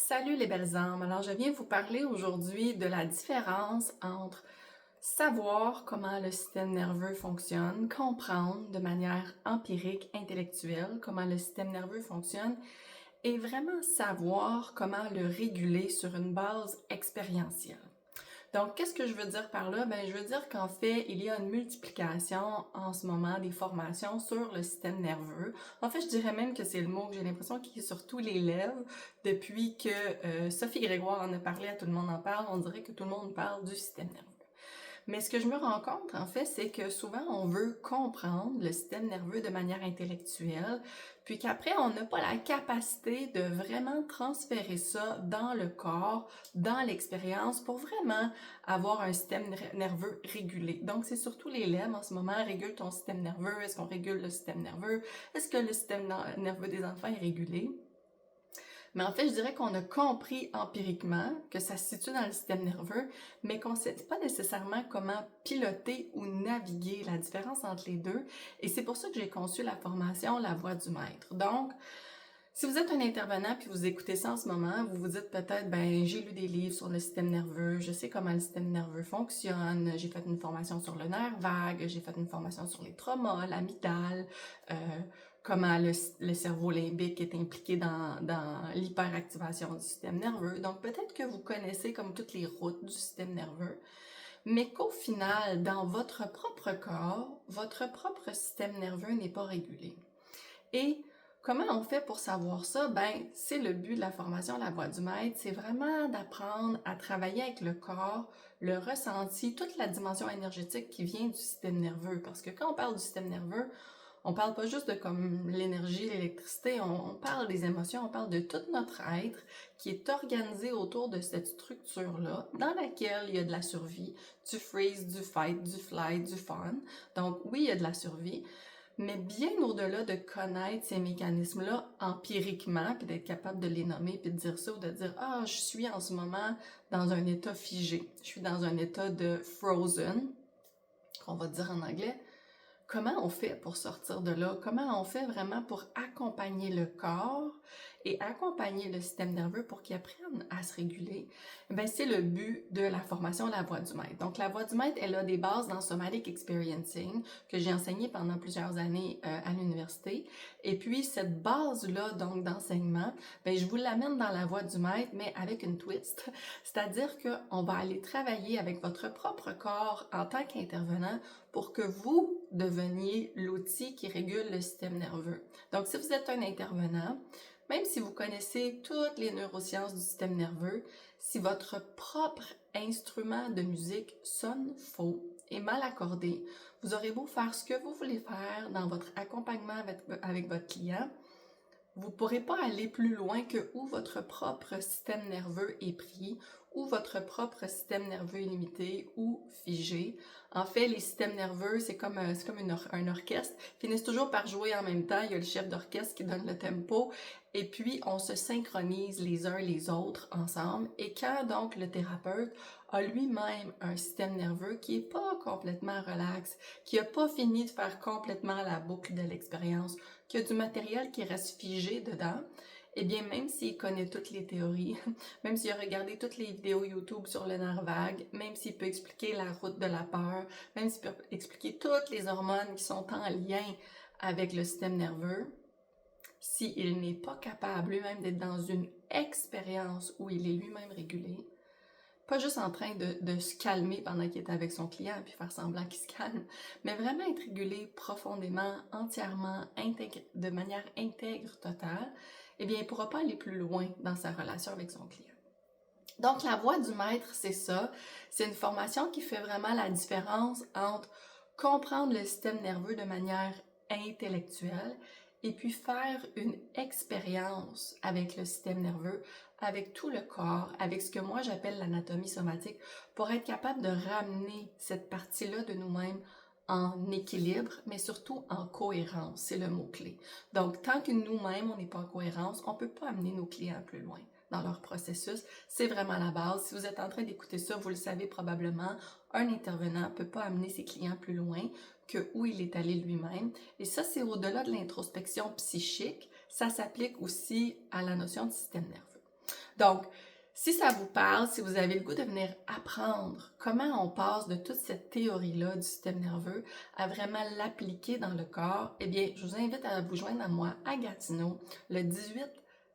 Salut les belles âmes! Alors je viens vous parler aujourd'hui de la différence entre savoir comment le système nerveux fonctionne, comprendre de manière empirique, intellectuelle comment le système nerveux fonctionne et vraiment savoir comment le réguler sur une base expérientielle. Donc, qu'est-ce que je veux dire par là? Je veux dire qu'en fait, il y a une multiplication en ce moment des formations sur le système nerveux. En fait, je dirais même que c'est le mot que j'ai l'impression qui est sur tous les lèvres depuis que Sophie Grégoire en a parlé, à tout le monde en parle. On dirait que tout le monde parle du système nerveux. Mais ce que je me rends compte, en fait, c'est que souvent, on veut comprendre le système nerveux de manière intellectuelle, puis qu'après, on n'a pas la capacité de vraiment transférer ça dans le corps, dans l'expérience, pour vraiment avoir un système nerveux régulé. Donc, c'est surtout les lèvres en ce moment. Régule ton système nerveux. Est-ce qu'on régule le système nerveux? Est-ce que le système nerveux des enfants est régulé? Mais en fait, je dirais qu'on a compris empiriquement que ça se situe dans le système nerveux, mais qu'on ne sait pas nécessairement comment piloter ou naviguer la différence entre les deux. Et c'est pour ça que j'ai conçu la formation La Voix du Maître. Donc, si vous êtes un intervenant puis vous écoutez ça en ce moment, vous vous dites peut-être, j'ai lu des livres sur le système nerveux, je sais comment le système nerveux fonctionne, j'ai fait une formation sur le nerf vague, j'ai fait une formation sur les traumas, l'amygdale, comment le cerveau limbique est impliqué dans l'hyperactivation du système nerveux. Donc peut-être que vous connaissez comme toutes les routes du système nerveux, mais qu'au final, dans votre propre corps, votre propre système nerveux n'est pas régulé. Et comment on fait pour savoir ça? C'est le but de la formation La Voix du Maître, c'est vraiment d'apprendre à travailler avec le corps, le ressenti, toute la dimension énergétique qui vient du système nerveux. Parce que quand on parle du système nerveux, on parle pas juste de comme l'énergie, l'électricité, on parle des émotions, on parle de tout notre être qui est organisé autour de cette structure-là, dans laquelle il y a de la survie, du freeze, du fight, du flight, du fun. Donc oui, il y a de la survie, mais bien au-delà de connaître ces mécanismes-là empiriquement, puis d'être capable de les nommer, puis de dire ça, ou de dire « Ah, je suis en ce moment dans un état figé, je suis dans un état de frozen », qu'on va dire en anglais. Comment on fait pour sortir de là? Comment on fait vraiment pour accompagner le corps et accompagner le système nerveux pour qu'il apprenne à se réguler? C'est le but de la formation La Voix du Maître. Donc, La Voix du Maître, elle a des bases dans Somatic Experiencing que j'ai enseigné pendant plusieurs années à l'université. Et puis, cette base-là, donc, d'enseignement, je vous l'amène dans La Voix du Maître, mais avec une twist. C'est-à-dire qu'on va aller travailler avec votre propre corps en tant qu'intervenant pour que vous deveniez l'outil qui régule le système nerveux. Donc, si vous êtes un intervenant, même si vous connaissez toutes les neurosciences du système nerveux, si votre propre instrument de musique sonne faux et mal accordé, vous aurez beau faire ce que vous voulez faire dans votre accompagnement avec votre client, vous ne pourrez pas aller plus loin que où votre propre système nerveux est pris, ou votre propre système nerveux est limité ou figé. En fait, les systèmes nerveux, c'est comme un orchestre, finissent toujours par jouer en même temps. Il y a le chef d'orchestre qui donne le tempo, et puis on se synchronise les uns les autres ensemble. Et quand donc le thérapeute a lui-même un système nerveux qui est pas complètement relax, qui a pas fini de faire complètement la boucle de l'expérience, qui a du matériel qui reste figé dedans, eh bien, même s'il connaît toutes les théories, même s'il a regardé toutes les vidéos YouTube sur le nerf vague, même s'il peut expliquer la route de la peur, même s'il peut expliquer toutes les hormones qui sont en lien avec le système nerveux, s'il n'est pas capable lui-même d'être dans une expérience où il est lui-même régulé, pas juste en train de se calmer pendant qu'il est avec son client puis faire semblant qu'il se calme, mais vraiment être régulé profondément, entièrement, de manière intègre, totale, eh bien, il ne pourra pas aller plus loin dans sa relation avec son client. Donc, la voix du maître, c'est ça. C'est une formation qui fait vraiment la différence entre comprendre le système nerveux de manière intellectuelle et puis faire une expérience avec le système nerveux, avec tout le corps, avec ce que moi j'appelle l'anatomie somatique, pour être capable de ramener cette partie-là de nous-mêmes en équilibre, mais surtout en cohérence, c'est le mot-clé. Donc, tant que nous-mêmes, on n'est pas en cohérence, on ne peut pas amener nos clients plus loin dans leur processus. C'est vraiment la base. Si vous êtes en train d'écouter ça, vous le savez probablement, un intervenant ne peut pas amener ses clients plus loin que où il est allé lui-même. Et ça, c'est au-delà de l'introspection psychique, ça s'applique aussi à la notion de système nerveux. Donc, si ça vous parle, si vous avez le goût de venir apprendre comment on passe de toute cette théorie-là du système nerveux à vraiment l'appliquer dans le corps, eh bien, je vous invite à vous joindre à moi à Gatineau le 18,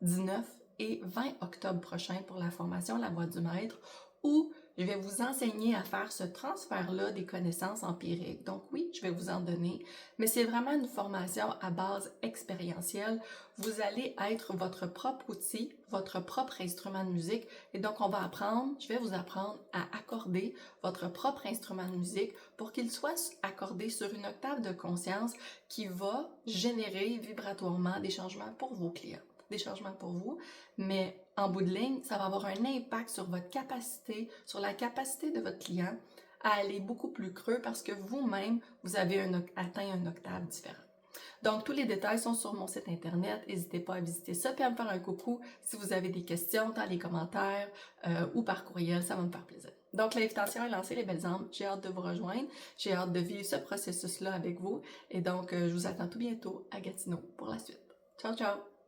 19 et 20 octobre prochain pour la formation La Voix du Maître, où je vais vous enseigner à faire ce transfert-là des connaissances empiriques. Donc oui, je vais vous en donner, mais c'est vraiment une formation à base expérientielle. Vous allez être votre propre outil, votre propre instrument de musique, et donc je vais vous apprendre à accorder votre propre instrument de musique pour qu'il soit accordé sur une octave de conscience qui va générer vibratoirement des changements pour vos clients, des changements pour vous, mais en bout de ligne, ça va avoir un impact sur votre capacité, sur la capacité de votre client à aller beaucoup plus creux parce que vous-même, vous avez atteint un octave différent. Donc, tous les détails sont sur mon site internet. N'hésitez pas à visiter ça et à me faire un coucou si vous avez des questions dans les commentaires ou par courriel. Ça va me faire plaisir. Donc, l'invitation est lancée, les belles âmes. J'ai hâte de vous rejoindre. J'ai hâte de vivre ce processus-là avec vous. Et donc, je vous attends tout bientôt à Gatineau pour la suite. Ciao, ciao!